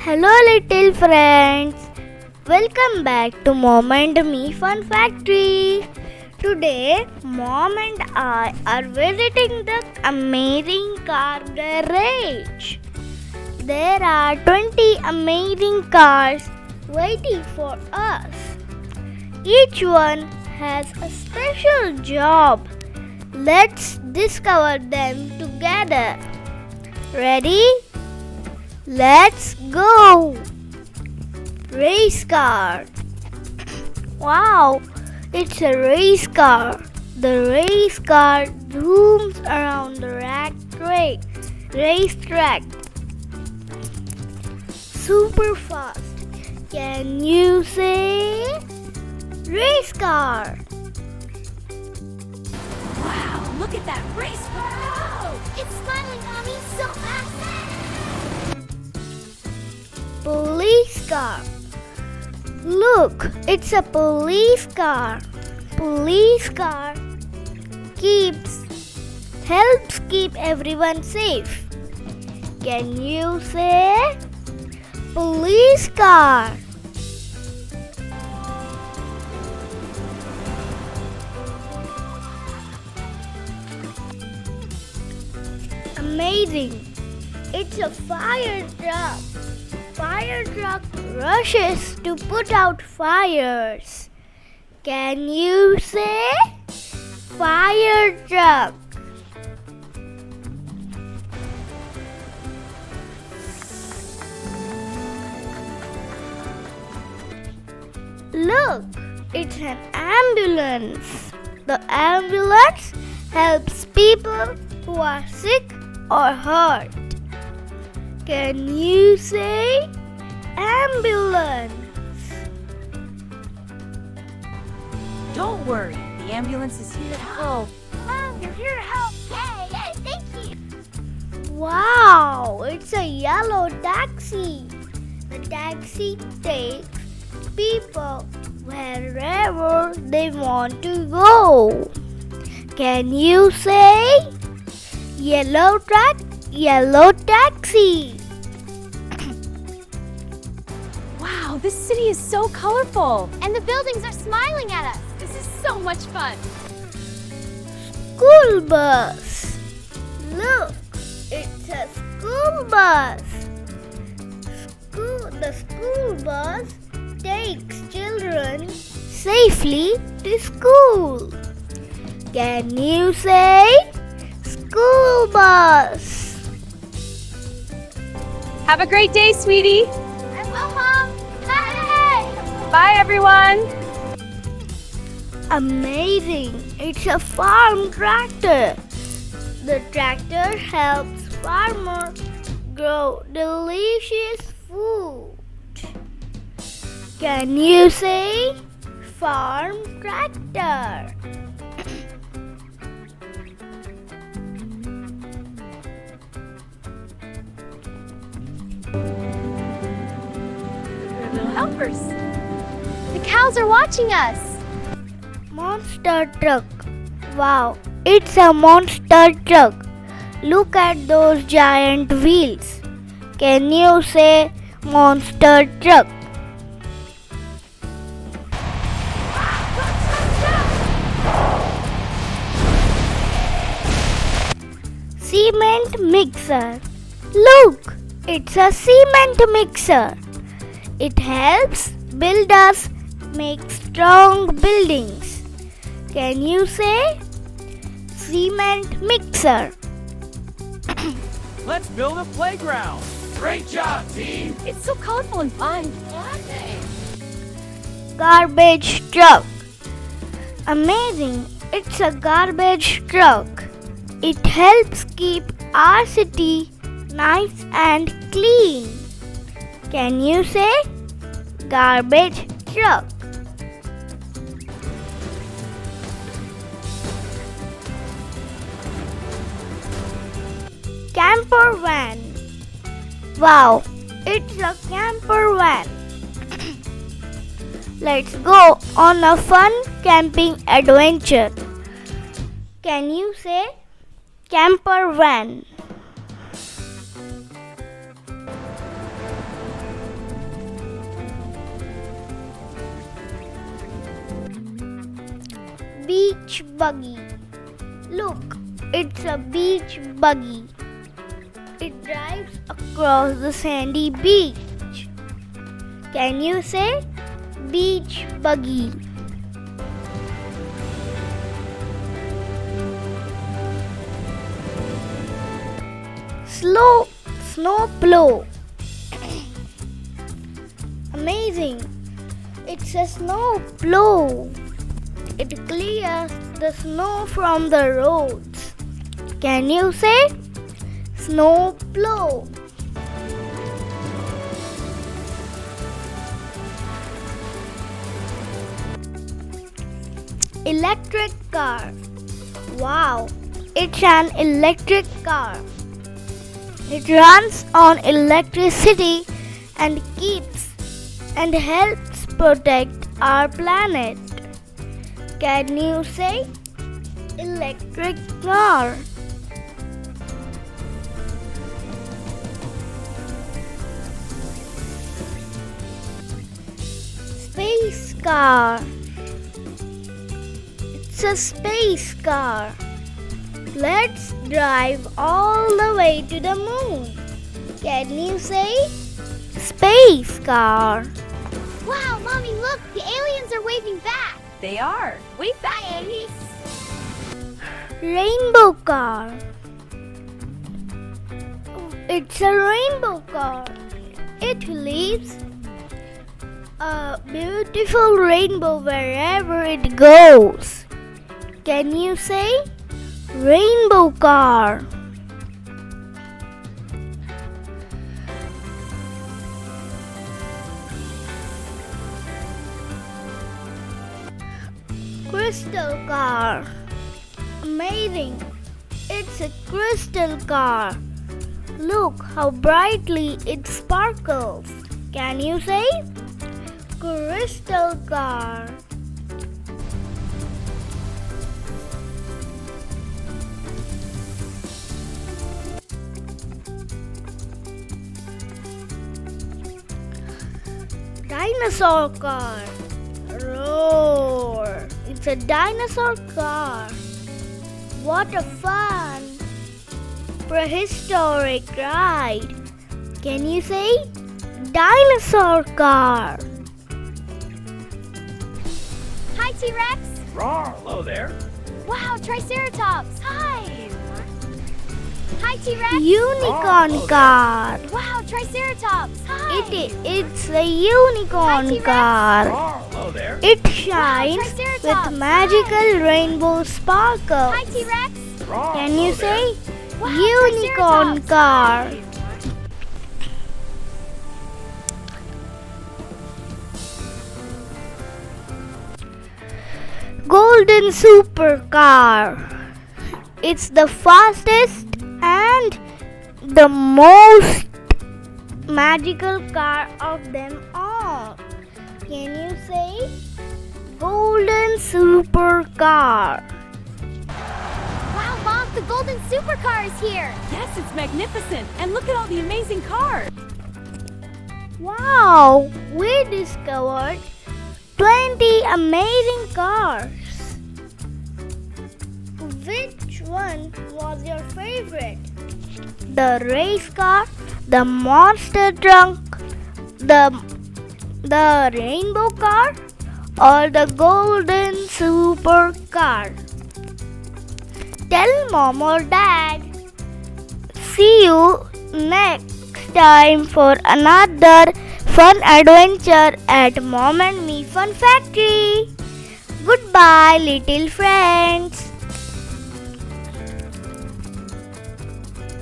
Hello little friends, welcome back to Mom and Me Fun Factory. Today Mom and I are visiting the amazing car garage. There are 20 amazing cars waiting for us. Each one has a special job. Let's discover them together. Ready? Let's go! Race car. Wow, it's a race car. The race car zooms around the racetrack. Super fast. Can you say race car? Wow, look at that race car! It's smiling, Mommy, so fast! Police car. Look, it's a police car. Police car helps keep everyone safe. Can you say police car? Amazing. It's a fire truck. Fire truck rushes to put out fires. Can you say fire truck? Look, it's an ambulance. The ambulance helps people who are sick or hurt. Can you say ambulance? Don't worry, the ambulance is here to help. Mom, you're here to help! Yay! Thank you! Wow, it's a yellow taxi. The taxi takes people wherever they want to go. Can you say yellow taxi? Wow, this city is so colorful. And the buildings are smiling at us. This is so much fun. School bus. Look, it's a school bus. The school bus takes children safely to school. Can you say school bus? Have a great day, sweetie. I will, Mom! Bye! Bye, everyone. Amazing! It's a farm tractor. The tractor helps farmers grow delicious food. Can you say farm tractor? Little helpers. The cows are watching us! Monster truck. Wow, it's a monster truck. Look at those giant wheels. Can you say monster truck? Cement mixer. Look, it's a cement mixer. It helps builders make strong buildings. Can you say cement mixer? Let's build a playground. Great job, team. It's so colorful and fun. Garbage truck. Amazing, it's a garbage truck. It helps keep our city nice and clean. Can you say garbage truck? Camper van. Wow, it's a camper van. Let's go on a fun camping adventure. Can you say camper van? beach buggy. Look, it's a beach buggy. It drives across the sandy beach. Can you say beach buggy? Snow plow. Amazing. It's a snow plow. It clears the snow from the roads. Can you say snow plow? Electric car. Wow, it's an electric car. It runs on electricity and helps protect our planet. Can you say electric car? Space car. It's a space car. Let's drive all the way to the moon. Can you say space car? Wow, Mommy, look! The aliens are waving back! They are. Wave back, Amy. Rainbow car. It's a rainbow car. It leaves a beautiful rainbow wherever it goes. Can you say rainbow car? Crystal car. Amazing. It's a crystal car. Look how brightly it sparkles. Can you say crystal car? Dinosaur car. Roar. It's a dinosaur car. What a fun prehistoric ride. Can you say dinosaur car? Hi, T-Rex! Roar, hello there. Wow, Triceratops! Hi! Hi, T-Rex! Unicorn car. Wow, Triceratops! Hi! It's a unicorn T-Rex. car. Roar, hello there. It shines Triceratops. with magical rainbow sparkles. Hi, T-Rex! Roar, Can hello you there. say Wow, unicorn Triceratops. car? Golden supercar. It's the fastest and the most magical car of them all. Can you say golden supercar? Wow, Mom, the golden supercar is here! Yes, it's magnificent. And look at all the amazing cars. Wow, we discovered 20 amazing cars. Which one was your favorite? The race car, the monster truck, the rainbow car, or the golden supercar? Tell Mom or Dad. See you next time for another fun adventure at Mom and Me Fun Factory. Goodbye, little friends.